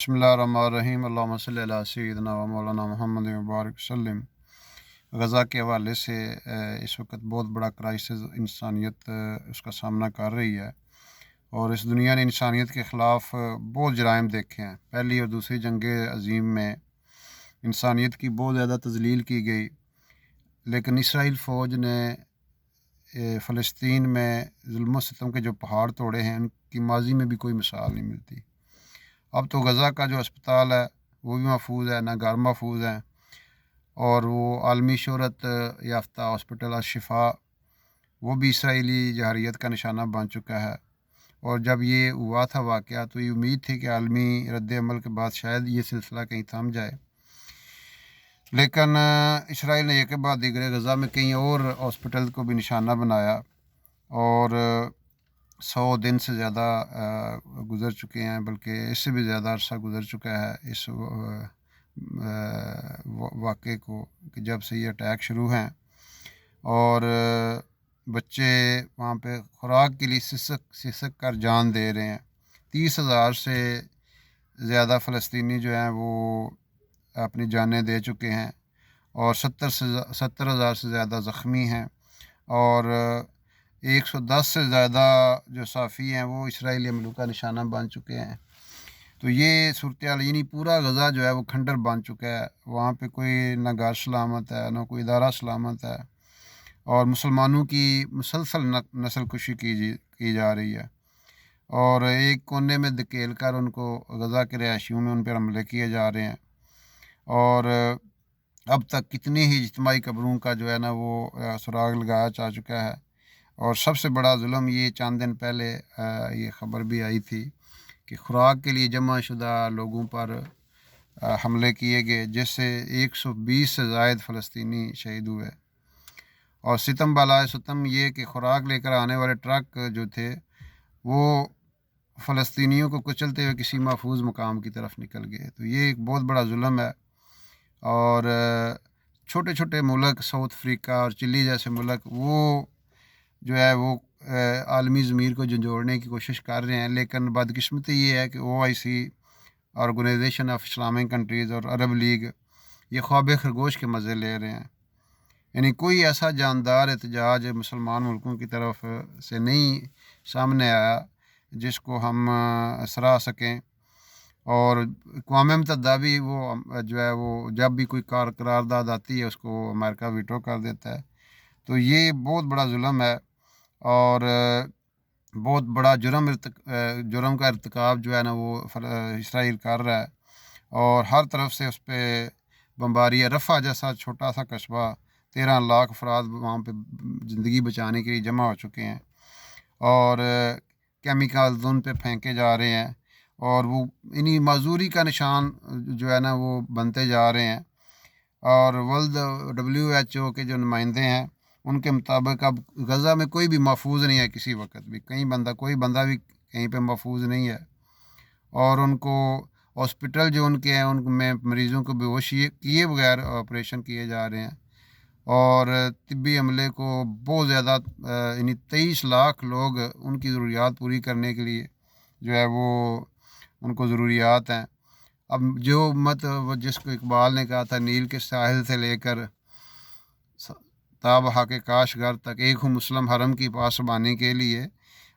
बिस्मिल्लाहिर्रहमानिर्रहीम अल्लाहुम्मा सल्लि अला सय्यिदिना व मौलाना मुहम्मद व बारिक वसल्लम। गज़ा के हवाले से इस वक्त बहुत बड़ा क्राइसिस इंसानियत उसका सामना कर रही है, और इस दुनिया ने इंसानियत के ख़िलाफ़ बहुत जराइम देखे हैं। पहली और दूसरी जंग अज़ीम में इंसानियत की बहुत ज़्यादा तज़लील की गई, लेकिन इसराइल फ़ौज ने फ़लस्तीन में ज़ुल्म सितम के जो पहाड़ तोड़े हैं, उनकी माजी में भी कोई मिसाल नहीं मिलती। अब तो गज़ा का जो अस्पताल है वो भी महफूज है, ना घर महफूज हैं, और वो आलमी शोहरत याफ्ता हॉस्पिटल अशिफा वो भी इसराइली जहारियत का निशाना बन चुका है। और जब ये हुआ था वाक़या, तो ये उम्मीद थी कि आलमी रद्द अमल के बाद शायद ये सिलसिला कहीं थम जाए, लेकिन इसराइल ने एक के बाद दीगरे गज़ा में कई और हॉस्पिटल को भी निशाना बनाया, और 100 दिन से ज़्यादा गुज़र चुके हैं, बल्कि इससे भी ज़्यादा अरसा गुज़र चुका है इस वाक़े को कि जब से ये अटैक शुरू हैं। और बच्चे वहाँ पे खुराक के लिए सिसक सिसक कर जान दे रहे हैं। 30,000 से ज़्यादा फ़लस्तीनी जो हैं वो अपनी जानें दे चुके हैं, और 70,000 से ज़्यादा ज़ख्मी हैं, और 110 से ज़्यादा जो साफ़ी हैं वो इसराइली हमलों का निशाना बन चुके हैं। तो ये सूरत हाल, यानी पूरा गज़ा जो है वो खंडर बन चुका है। वहाँ पे कोई ना घर सलामत है, ना कोई इदारा सलामत है, और मुसलमानों की मुसलसल नस्ल कुशी की जा रही है, और एक कोने में धकेल कर उनको गज़ा के रहायशियों में उन पर हमले किए जा रहे हैं। और अब तक कितनी ही इज्तिमाई कब्रों का जो है ना वो सुराग लगाया जा चुका है। और सबसे बड़ा जुल्म ये चंद दिन पहले ये ख़बर भी आई थी कि खुराक के लिए जमा शुदा लोगों पर हमले किए गए, जिससे 120 से ज़ायद फ़लस्तीनी शहीद हुए। और सितम बालाए सितम ये कि खुराक लेकर आने वाले ट्रक जो थे वो फ़लस्तीनियों को कुचलते हुए किसी महफूज मकाम की तरफ निकल गए। तो ये एक बहुत बड़ा जुल्म है। और छोटे छोटे मुल्क साउथ अफ्रीका और चिली जैसे मुल्क वो जो है वो आलमी ज़मीर को झंझोड़ने की कोशिश कर रहे हैं, लेकिन बदकिस्मती ये है कि OIC organization of Islamic countries और अरब लीग ये ख्वाब खरगोश के मज़े ले रहे हैं। यानी कोई ऐसा जानदार एहतजाज मुसलमान मुल्कों की तरफ से नहीं सामने आया जिसको हम सराह सकें। और अक़वाम मुत्तहिदा भी वो जो है वो जब भी कोई करारदाद आती है उसको अमेरिका वीटो कर देता है। तो ये बहुत बड़ा जुल्म है, और बहुत बड़ा जुर्म का इर्तिकाब जो है ना वो इसराइल कर रहा है, और हर तरफ से उस पर बमबारी है। रफ़ा जैसा छोटा सा कस्बा 13 लाख अफराद वहाँ पे ज़िंदगी बचाने के लिए जमा हो चुके हैं, और केमिकल्स उन पे फेंके जा रहे हैं, और वो इन्हीं मजदूरी का निशान जो है ना वो बनते जा रहे हैं। और वर्ल्ड WHO के जो नुमाइंदे हैं उनके मुताबिक अब गज़ा में कोई भी महफूज नहीं है, किसी वक्त भी कोई बंदा भी कहीं पे महफूज नहीं है। और उनको हॉस्पिटल जो उनके हैं उनमें मरीज़ों को बेहोश किए बगैर ऑपरेशन किए जा रहे हैं, और तिब्बी अमले को बहुत ज़्यादा यानी 23 लाख लोग उनकी ज़रूरियात पूरी करने के लिए जो है वो उनको ज़रूरियात हैं। अब जो वो जिसको इकबाल ने कहा था, नील के साहिल से लेकर ताबहा के काशगर तक एक हूँ मुस्लिम हरम की पासबानी के लिए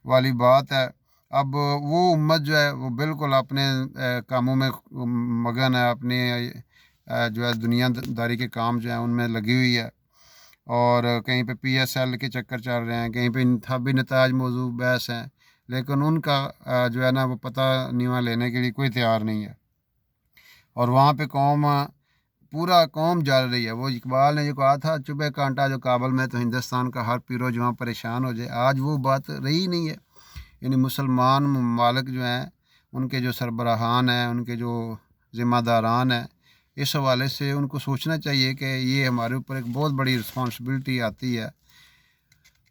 वाली बात है। अब वो उम्मत जो है वो बिल्कुल अपने कामों में मगन है, अपने जो है दुनियादारी के काम जो है उनमें लगी हुई है, और कहीं पे PSL के चक्कर चल रहे हैं, कहीं पे इंतखाबी नताज मौजू बहस हैं, लेकिन उनका जो है ना वो पता नीवा लेने के लिए कोई तैयार नहीं है। और वहाँ पे पूरा कौम जल रही है। वो इकबाल ने जो कहा था, चुभे कांटा जो काबल में तो हिंदुस्तान का हर पीरो जवां परेशान हो जाए, आज वो बात रही नहीं है। यानी मुसलमान ममालिक जो हैं उनके जो सरबराहान हैं, उनके जो ज़िम्मेदारान हैं, इस हवाले से उनको सोचना चाहिए कि ये हमारे ऊपर एक बहुत बड़ी रिस्पॉन्सिबिलिटी आती है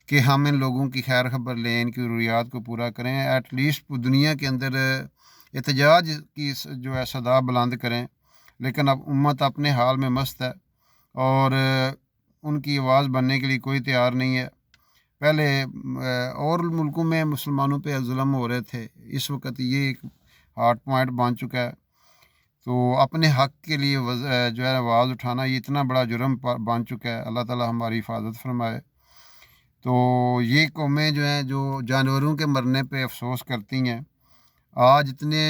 कि हम इन लोगों की खैर खबर लें, इनकी ज़रूरियात को पूरा करें। एटलीस्ट दुनिया के अंदर एहतजाज की जो है सदा बुलंद करें। लेकिन अब उम्मत अपने हाल में मस्त है, और उनकी आवाज़ बनने के लिए कोई तैयार नहीं है। पहले और मुल्कों में मुसलमानों पे जुल्म हो रहे थे, इस वक्त ये एक हॉट पॉइंट बन चुका है। تو اپنے حق کے لیے جو ہے آواز اٹھانا یہ اتنا بڑا جرم بن چکا ہے۔ اللہ تعالی ہماری حفاظت فرمائے۔ تو یہ قومیں جو ہیں جو جانوروں کے مرنے پہ افسوس کرتی ہیں، آج اتنے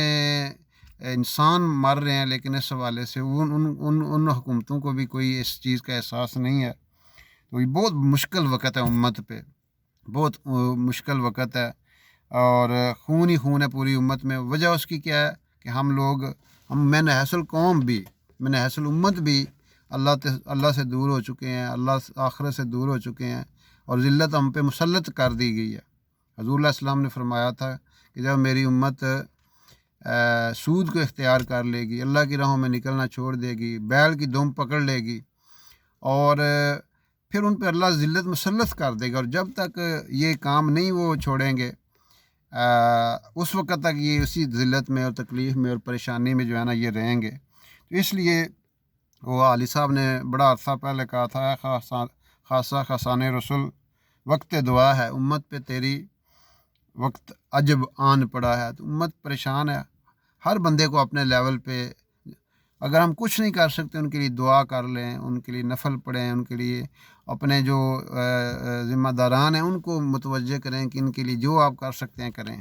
انسان مر رہے ہیں، لیکن اس حوالے سے ان حکومتوں کو بھی کوئی اس چیز کا احساس نہیں ہے۔ تو یہ بہت مشکل وقت ہے امت پہ، بہت مشکل وقت ہے، اور خون ہی خون ہے پوری امت میں۔ وجہ اس کی کیا ہے کہ ہم من حیث القوم بھی، من حیث الامت بھی اللہ سے دور ہو چکے ہیں، اللہ آخرت سے دور ہو چکے ہیں، اور ذلت ہم پہ مسلط کر دی گئی ہے۔ حضور علیہ السلام نے فرمایا تھا کہ جب میری امت سود کو اختیار کر لے گی، اللہ کی راہوں میں نکلنا چھوڑ دے گی، بیل کی دم پکڑ لے گی، اور پھر ان پہ اللہ ذلت مسلط کر دے گا، اور جب تک یہ کام نہیں وہ چھوڑیں گے اس وقت تک یہ اسی ذلت میں اور تکلیف میں اور پریشانی میں جو ہے نا یہ رہیں گے۔ تو اس لیے وہ علی صاحب نے بڑا عرصہ پہلے کہا تھا، خاصہ خسان رسول وقت دعا ہے، امت پہ تیری وقت عجب آن پڑا ہے۔ تو امت پریشان ہے، ہر بندے کو اپنے لیول پہ، اگر ہم کچھ نہیں کر سکتے ان کے لیے دعا کر لیں، ان کے لیے نفل پڑھیں، ان کے لیے اپنے جو ذمہ داران ہیں ان کو متوجہ کریں کہ ان کے لیے جو آپ کر سکتے ہیں کریں۔